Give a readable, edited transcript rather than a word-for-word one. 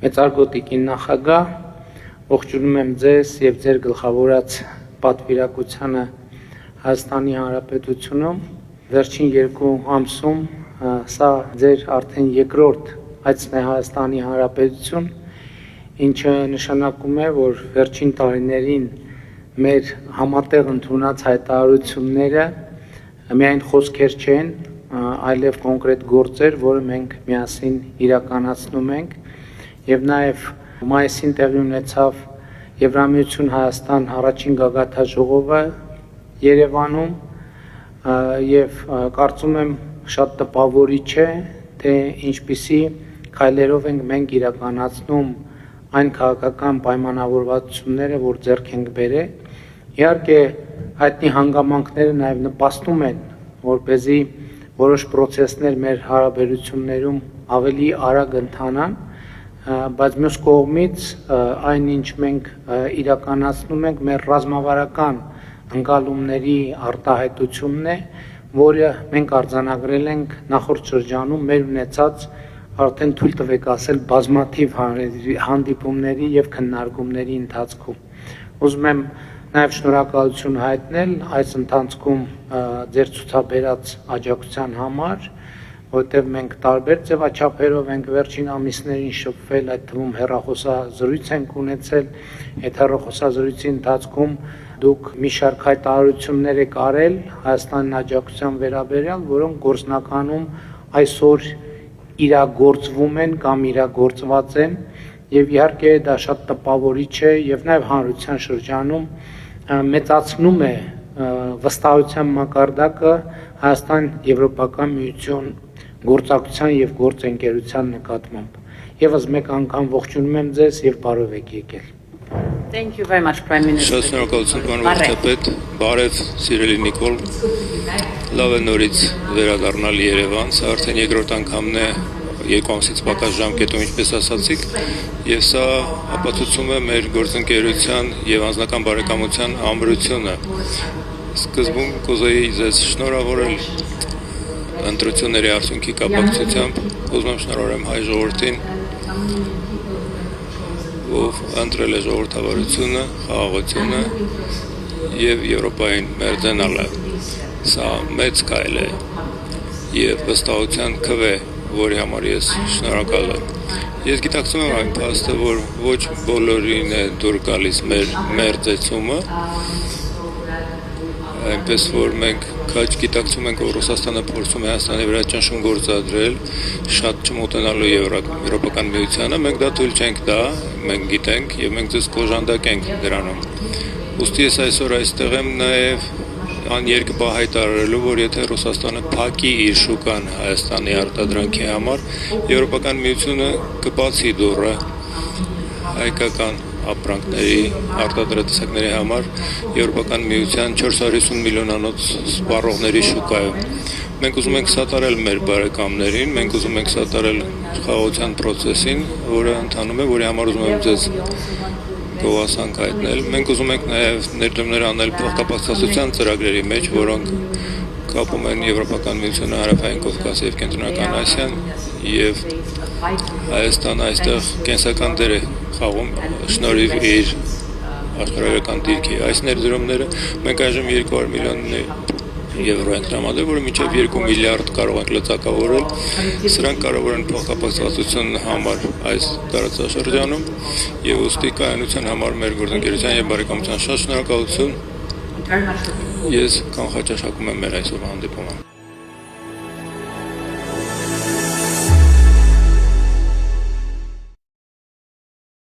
Մեծարգոտիկին նախագահ, ողջունում եմ ձեզ և ձեր գլխավորած պատվիրակությանը Հայաստանի Հանրապետությունում։ Վերջին 2 ամսում սա ձեր արդեն երկրորդ այցն է Հայաստանի Հանրապետություն, ինչը նշանակում է, որ վերջին տարիներին մեր համատեղ ընդունած հայտարարությունները միայն խոսքեր չեն, այլև կոնկրետ գործեր, որը մենք միասին իրականացնում ենք, և նաև մայիսին տեղի ունեցավ Եվրամիություն Հայաստան առաջին գագաթնաժողովը Երևանում, և կարծում եմ շատ տպավորիչ է, թե ինչպիսի քայլերով ենք մենք իրականացնում այն քաղաքական պայմանավորվածությունները, որ ձեռք ենք բերել։ Իհարկե, հայտնի հանգամանքները նաև նպաստում են, որպեսզի որոշ պրոցեսներ մեր հարաբերություններում ավելի արագ ընթանան, բայց մյուս կողմից այն, ինչ մենք իրականացնում ենք, մեր ռազմավարական ընկալումների արտահայտությունն է, որը մենք արձանագրել ենք նախորդ շրջանում մեր ունեցած արդեն թույլ տվեք ասել բազմաթիվ հանդիպումների և քննարկումների ընթացքում։ Ուզում եմ նաև շնորհակալություն հայտնել այս ընթացքում ձեր ցուցաբերած աջակցության համար, որտեղ մենք տարբեր ձևաչափերով ենք վերջին ամիսներին շփվել, այդ թվում հեռախոսազրույց ենք ունեցել, այդ հեռախոսազրույցի ընթացքում դուք մի շարք հայտարարություններ եք արել Հայաստանի աջակցության վերաբերյալ, որոնք գործնականում այսօր իրագործվում են կամ իրագործված են, և իհարկե դա շատ տպավորիչ է և նաև հանրության շրջանում մեծացնում է վստահության մակարդակը Հայաստան-Եվրոպական միություն գործակցության և գործընկերության նկատմամբ։ Եվս մեկ անգամ ողջունում եմ ձեզ և բարով եք եկել։ Thank you very much, Prime Minister. Շատ շնորհակալություն, պարոն վարչապետ, բարև սիրելի Նիկոլ, լավ է նորից վերադառնալ Երևան, սա արդեն երկրորդ անգամն է 2 ամսից պակաս ժամկետում, ինչպես ասացիք, և սա ապացուցում է մեր գործընկերության և անձնական բարեկամության ամրությունը։ Սկզբում կուզեի ձեզ շնորհավորել ընտրությունների արդյունքի կապակցությամբ, ուզում եմ շնորհավորեմ հայ ժողովրդին, ով ընտրել է ժողովրդավարությունը, խաղաղությունը և Եվրոպային մերձենալը։ Սա մեծ քայլ է և վստահության քվ է, որի համար ես շնորհակալ եմ։ Ես գիտակցում եմ այն փաստը, որ ոչ բոլորին է դուր գալիս մեր մերձեցումը, այնպես որ մենք քաջ գիտակցում ենք, որ Ռուսաստանը փորձում է Հայաստանի վրա ճնշում գործադրել, շատ չմոտենալու Եվրոպական միությանը, մենք դա թույլ չենք տա, մենք գիտենք և մենք ձեզ կօժանդակենք դրանում։ Ուստի ես այսօր այստեղ եմ նաև աներկբա հայտարարելու, որ եթե Ռուսաստանը փակի իր շուկան Հայաստանի արտադրանքի համար, Եվրոպական միությունը կբացի դուռը հայկական ապրանքների արտադրատեսակների համար Եվրոպական միության 450 միլիոնանոց սպառողների շուկայում։ Մենք ուզում ենք սատարել մեր բարեկամներին, մենք ուզում ենք սատարել խաղաղության պրոցեսին, որը ընթանում է, որի համար ուզում եմ ձեզ գովասանք հայտնել։ Մենք ուզում ենք նաև ներդրումներ անել փոխկապակցվածության ծրագրերի մեջ, որոնք կապում են Եվրոպական միությունը, Հարավային Կովկաս և Կենտրոնական Ասիան, և Հայաստանը այստեղ կենսական դեր է խաղում շնորհիվ իր աշխարհագրական դիրքի։ Այս ներդրումները մենք այժմ 200 միլիոն եվրո ենք տրամադրել, որը մինչև 2 միլիարդ կարող ենք լծակավորել։ Սրանք կարող են փոխկապակցվածություն համար այս տարածաշրջանում և ուստի կայունության համար մեր գործընկերության և բարեկամության շատ շնորհակալություն։ Ես կանխաճաշակում եմ մեր այսօրվա հանդիպումը։